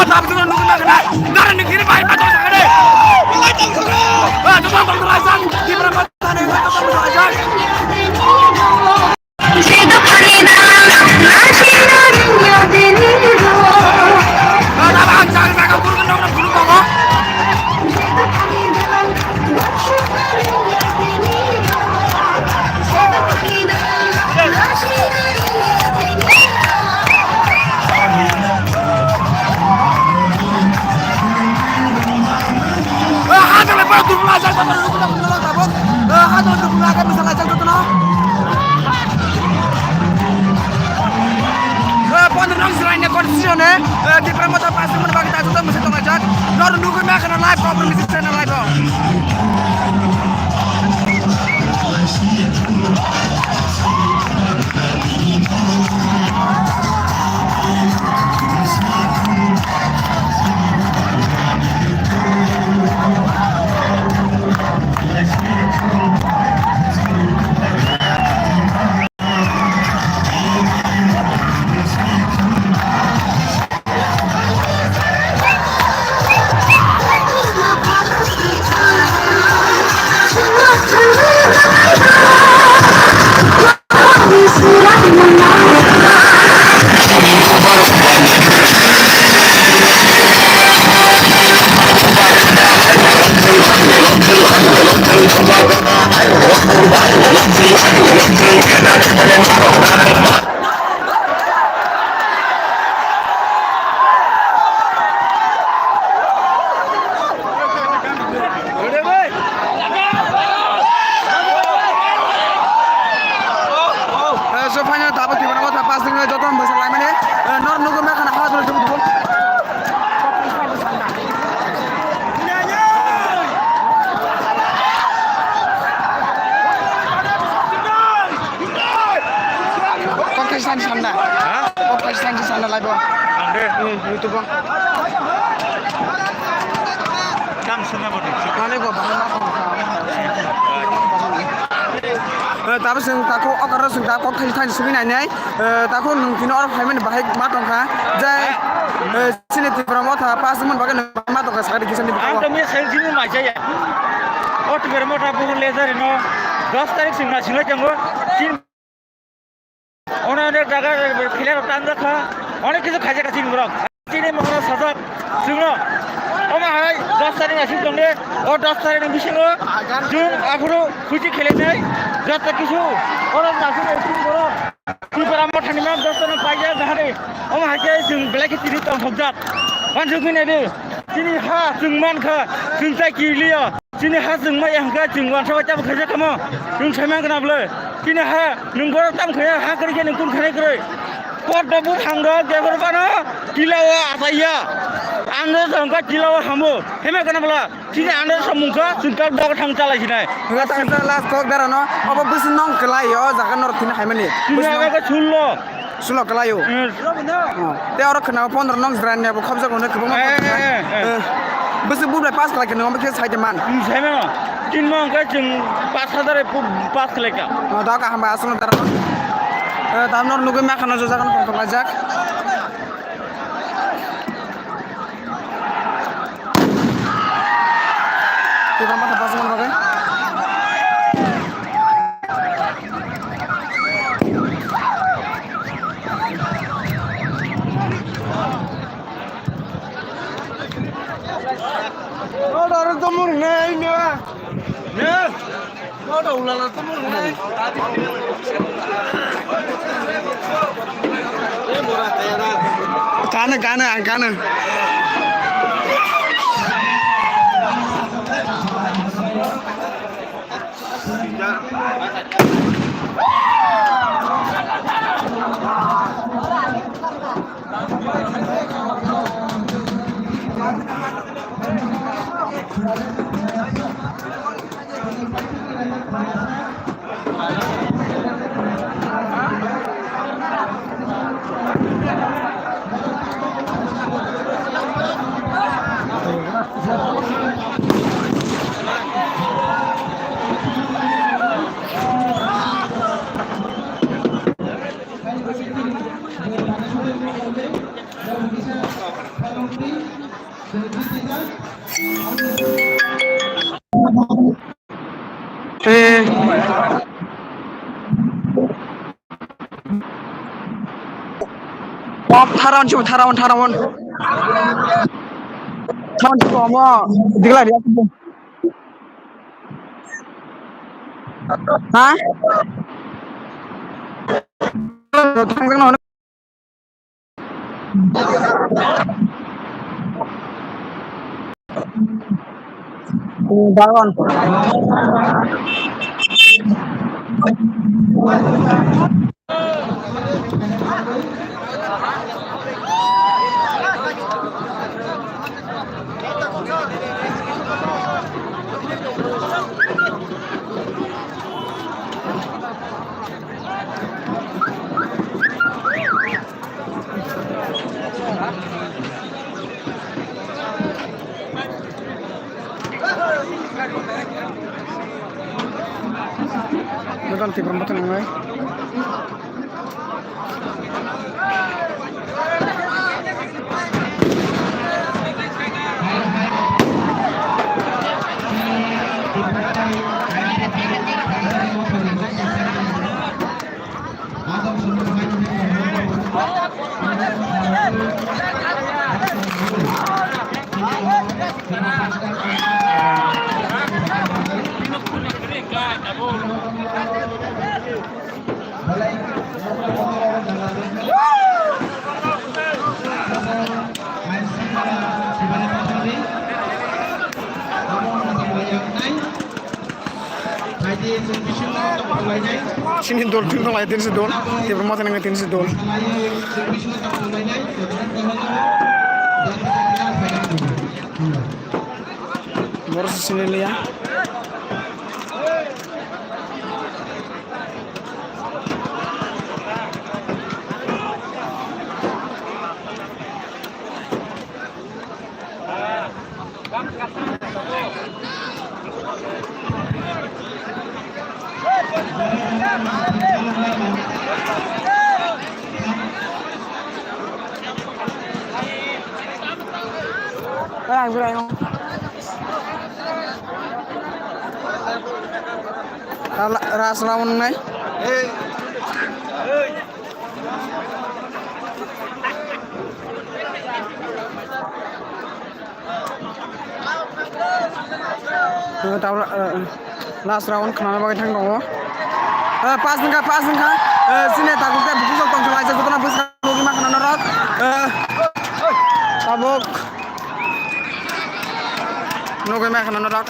tapi sudah nunggu nak darah negeri baik macam sekali. Cuma pengerasan di perempatan yang kita pengerasan. Di promotor pasti menebak kita sudah mesti tengajak. Nor nunggu nak kena live cover mesti channel live. YouTube bang. Kam sungai mana? Mana gua bangun tapi जों दाखौ अगारो जों दाखौ खायथान सुबिनानै दाखौ नोंथिनो अर फायमेन बाहाय मा दंखा जाय सिनेटिफोरा मथा पास मन बागै मा दंखा सारि किसान नि आं तमे सेलसिनि माइजाया अटबेर मथा बुहुल लेजार न 10 तारिख सिंना सिंला जंगो तीन ओनाने जागा फिलार टान रखा अनेक কিছু खाजे कासिन ब्रक तिने मखना साजाब जोंनो ओमाहाय 10 तारिख आसिन दंने अ 10 तारिख बिसिङो जों आफुरो खुजि खेलेनाय जाता किछु अरन नासिन एसिन बरो तिफोरा मथानि मा 10 तारिख पाइया जाहारे ओमाहाय जों ब्लेक तिनि तम फगजात मानसु फैनायदो तिनि हा जों मानखा जों जायकिलिया तिनि हा जों मा यांगा जों वानसा बाचा खाजा कम जों सायमांगनाबले तिनि हा नोंबो ताम खया हा करिके नोंकुन खनाय करै पटबो थांदो गेबरबानो किलावा आसाया आंनो जोंगा किलावा हामो हेमा गनाबला तिनि आंनो सममुखा जोंगा दग थां चालायसिनाय नगा थां लास्ट कक दारानो अब बुस नं कलायो जागा नर तिनि हायमानि बुस नगा सुल्लो सुल्लो कलायो ते और खना 15 नं ज्रानयाबो खबजागोनो गोबां बुस बुब्ला पास खालायखो नङा बेखे साइदमान साइमा तिन मंगा जों 5000 पास खालायका दा का हामबा आसनो दारानो दामनर नुगै मा खाना ज जागोन फंफलाजाक Kita mata pasangan bagai. Oh, darah temur nih ini. Ya. Oh, dah ulang temur nih. Ini murah tayar. Kana. Tharawan coba tharawan. Tharawan coba mau digelar ya. Hah? Thang Dawan. Ganti perempatan yang lain. Sini dol tin dol tin sedol ti permatan yang tin sedol boros sini lihat ras lawan nai tahu last round kenapa pakai tang dong pas nengka sini takut kayak buku sok tong aja betul nabus lagi makan norok tabuk nunggu makan norok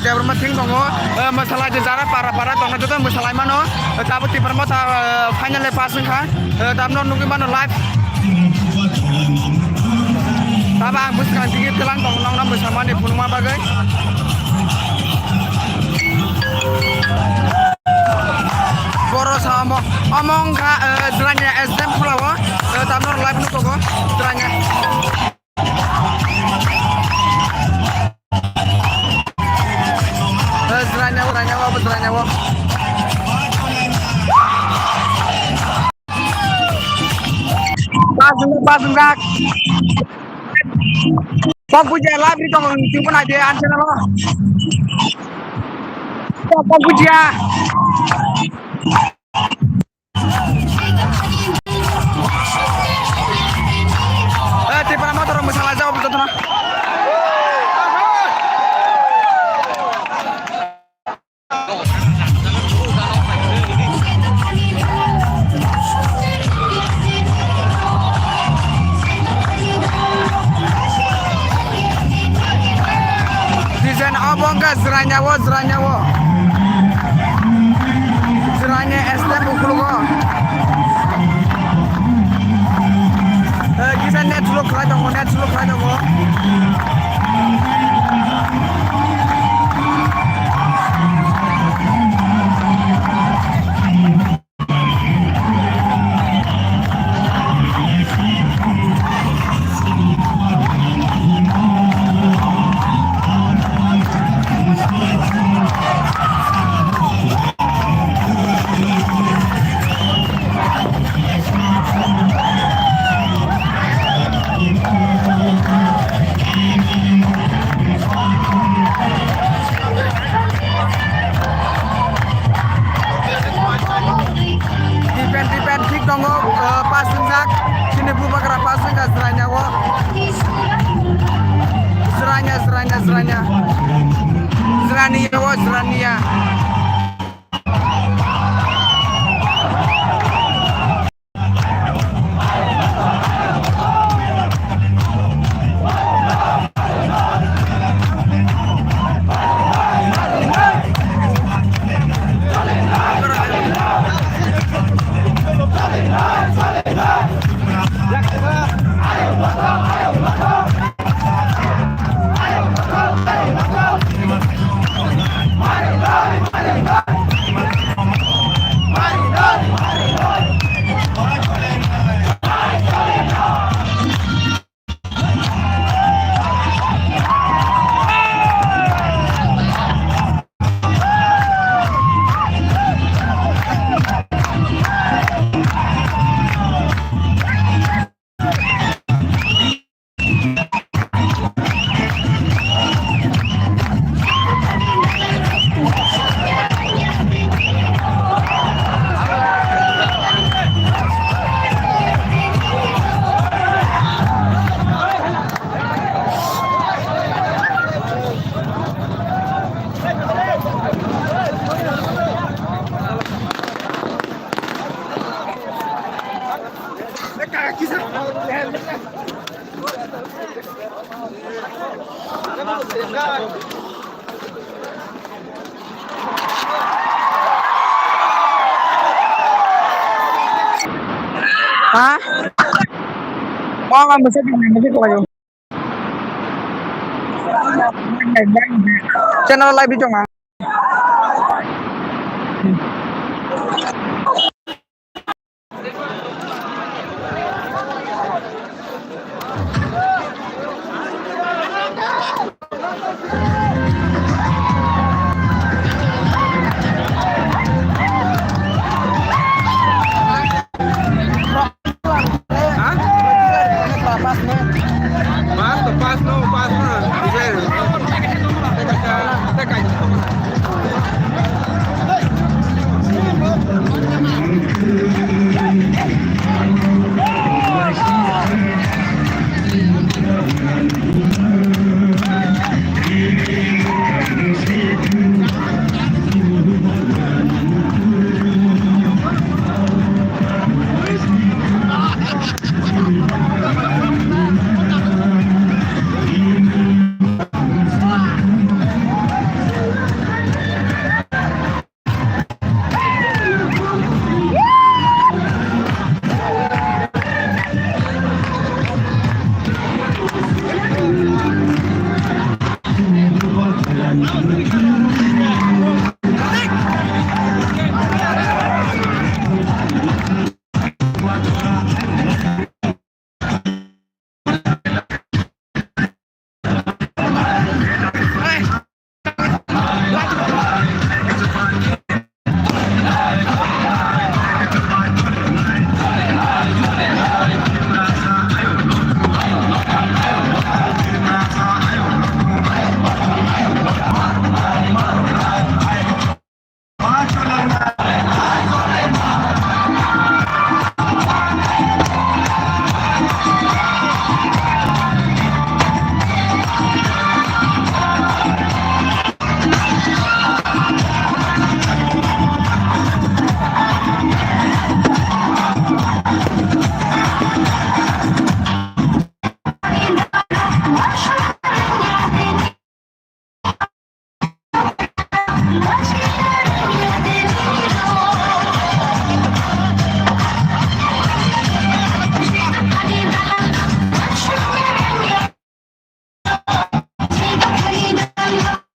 dia bermating dong, masalah jejara para dong itu kan masalah mana, tapi di permata final passing kan, tapi nunggu mana live, tapi aku sekarang dikit kelang dong nong bersama di Punuma bagai, boros sama omong kak jelanya SM pulau, tapi live itu kok jelanya. Nyawa. Pasung rak. Pak puja lah itu pun ada ansel apa? Pak puja. Tipe nama orang masalah jawab betul nah. enggak zeranyawo. Zeranya SD bukul kok. Kita net dulu kerja dong. Defend kick dong pas senjak sini buka kerap pas enggak zeranya wo. Zerania. Hah? Mau nggak musik lagi? Channel live itu mah.